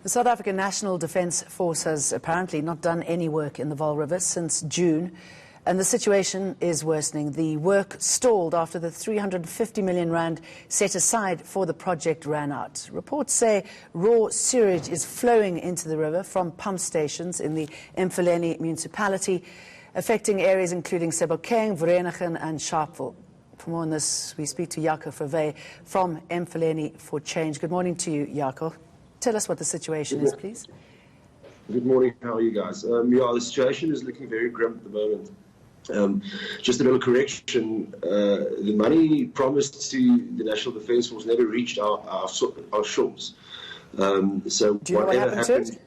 The South African National Defence Force has apparently not done any work in the Vaal River since June, and the situation is worsening. The work stalled after the 350 million rand set aside for the project ran out. Reports say raw sewage is flowing into the river from pump stations in the Mfuleni municipality, affecting areas including Sebokeng, Vereeniging and Sharpeville. For more on this, we speak to Jaco Verwey from Mfuleni for Change. Good morning to you, Jaco. Tell us what the situation is, please. Good morning. How are you guys? The situation is looking very grim at the moment. Just a little correction. The money promised to the National Defence Force never reached our shores. So do you know whatever what happened to it?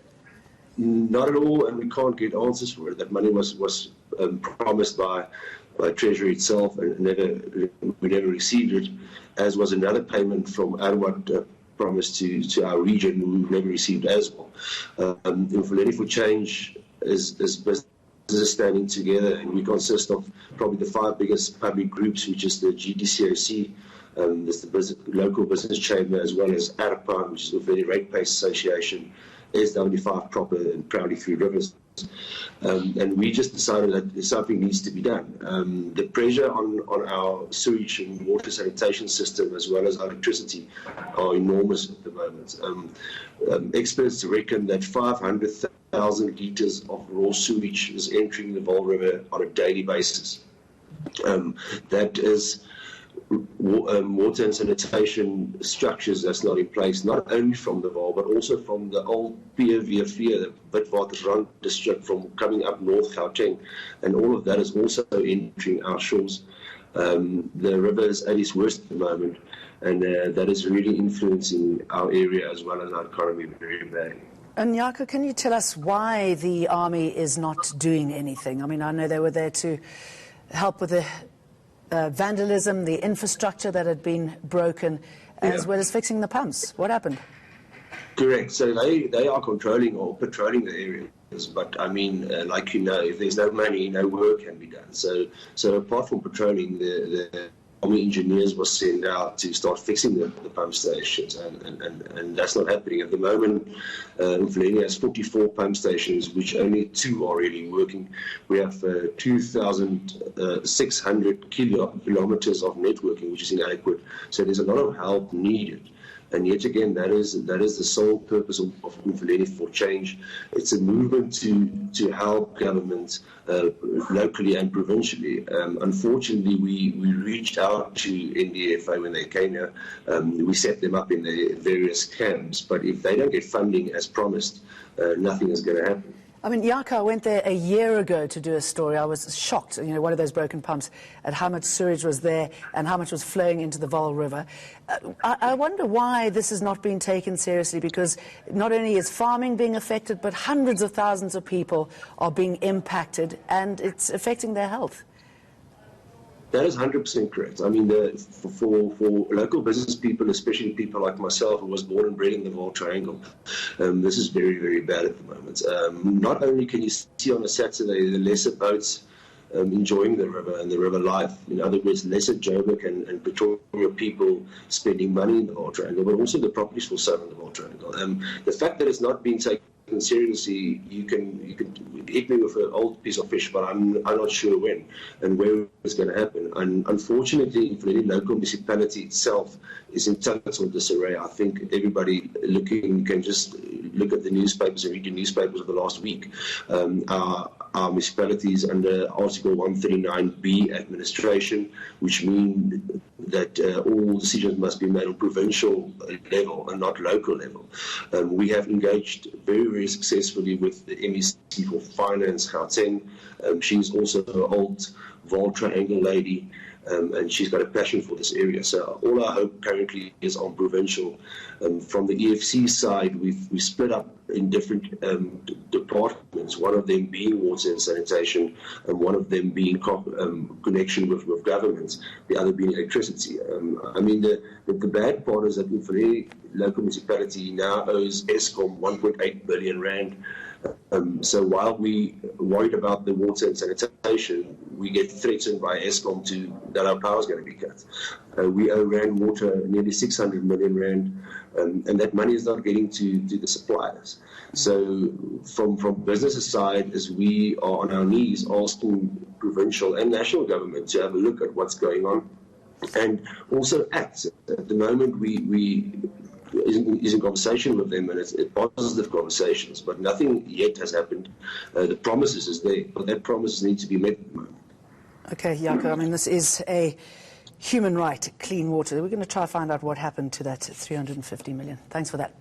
Not at all, and we can't get answers for it. That money was promised by Treasury itself, and we never received it, as was another payment from Arwad promised to our region, we've never received as well. Mfuleni for Change is businesses standing together, and we consist of probably the 5 biggest public groups, which is the GDCOC, there's the local business chamber, as well as ARPA, which is the Mfuleni Ratepayers Association, SW5 proper, and Proudly 3 Rivers. And we just decided that something needs to be done. The pressure on our sewage and water sanitation system, as well as electricity, are enormous at the moment. Experts reckon that 500,000 litres of raw sewage is entering the Vaal River on a daily basis. That is water and sanitation structures that's not in place, not only from the Vaal, but also from the old PVV, the Witwatersrand district, from coming up North Gauteng, and all of that is also entering our shores. The river is at its worst at the moment, and that is really influencing our area as well as our economy very badly. And Jaco, can you tell us why the army is not doing anything? I mean, I know they were there to help with the vandalism, the infrastructure that had been broken, as well as fixing the pumps. What happened? Correct. So they are controlling or patrolling the areas, but I mean, like you know, if there's no money, no work can be done. So apart from patrolling, the army engineers were sent out to start fixing the pump stations, and that's not happening at the moment. Mfuleni has 44 pump stations, which only 2 are really working. We have 2,600 kilometers of networking, which is inadequate. So there's a lot of help needed. And yet again, that is the sole purpose of Mfuleni for Change. It's a movement to help governments locally and provincially. Unfortunately, we reached out to NDFA when they came here. We set them up in the various camps, but if they don't get funding as promised, nothing is going to happen. I mean, Jaco, I went there a year ago to do a story. I was shocked, you know, one of those broken pumps, at how much sewage was there and how much was flowing into the Vaal River. I wonder why this has not been taken seriously, because not only is farming being affected, but hundreds of thousands of people are being impacted, and it's affecting their health. That is 100% correct. I mean, for local business people, especially people like myself, who was born and bred in the Vaal Triangle, this is very, very bad at the moment. Not only can you see on a Saturday the lesser boats enjoying the river and the river life, in other words, lesser Joburg and Pretoria people spending money in the Vaal Triangle, but also the properties for sale in the Vaal Triangle. The fact that it's not being taken seriously, you can hit me with an old piece of fish, but I'm not sure when and where it's going to happen. And unfortunately, for the local municipality itself is in total disarray. I think everybody can just look at the newspapers and read the newspapers of the last week. Our municipality is under Article 139B administration, which means that all decisions must be made on provincial level and not local level. We have engaged very, very successfully with the MEC for Finance, Gauteng. She's also an old Vaal Triangle lady, and she's got a passion for this area. So all our hope currently is on provincial. From the EFC side, we split up in different departments departments, one of them being water and sanitation, and one of them being connection with governments, the other being electricity. I mean, the bad part is that Ufere local municipality now owes Eskom 1.8 billion rand. So while we worried about the water and sanitation, we get threatened by Eskom that our power is going to be cut. We owe Rand Water nearly 600 million rand, and that money is not getting to the suppliers. So from business side, as we are on our knees asking provincial and national government to have a look at what's going on and also act. At the moment, we is in conversation with them, and it's positive conversations, but nothing yet has happened. The promises is there, but that promises need to be met. Okay, Jaco, I mean, this is a human right, clean water. We're going to try to find out what happened to that 350 million. Thanks for that.